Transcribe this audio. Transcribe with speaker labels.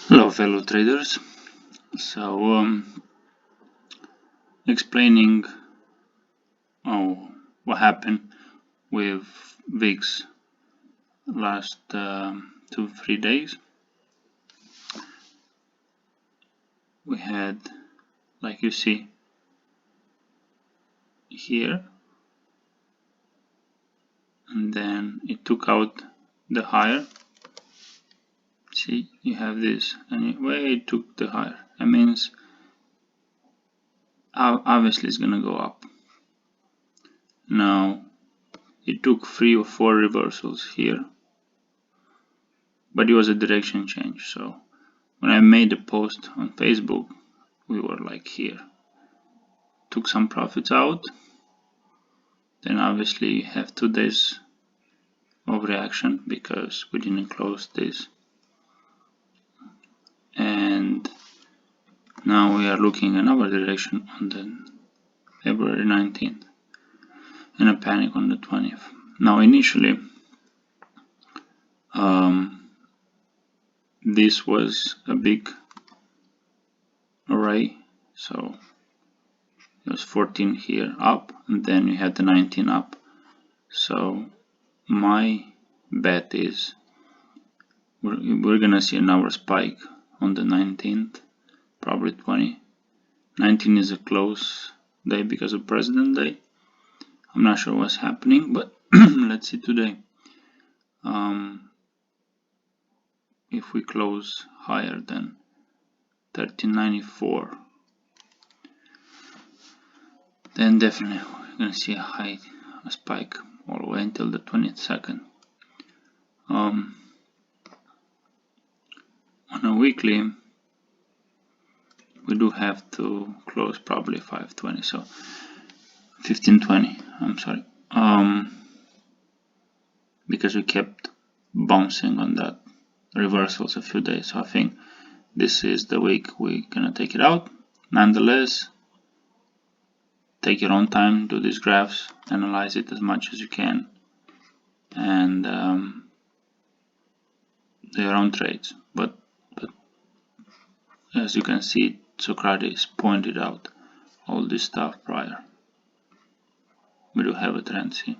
Speaker 1: Hello fellow traders. So explaining what happened with VIX last 2-3 days. We had, like you see here, and then it took out the higher. See, you have this, and where it took the higher, that means obviously it's gonna go up. Now it took 3 or 4 reversals here, but it was a direction change. So when I made a post on Facebook, we were like here, took some profits out, then obviously you have 2 days of reaction because we didn't close this, and now we are looking another direction on the February 19th and a panic on the 20th. Now initially this was a big array, so it was 14 here up, and then you had the 19 up. So my bet is we're gonna see another spike on the 19th, probably 20. 19 is a close day because of President Day. I'm not sure what's happening, but let's see today. If we close higher than 1394, then definitely we're gonna see a spike all the way until the 22nd. On a weekly, we do have to close probably 520, so 1520. I'm sorry, because we kept bouncing on that reversals a few days. So I think this is the week we're gonna take it out. Nonetheless, take your own time, do these graphs, analyze it as much as you can, and do your own trades. But as you can see, Socrates pointed out all this stuff prior. We do have a trend, see.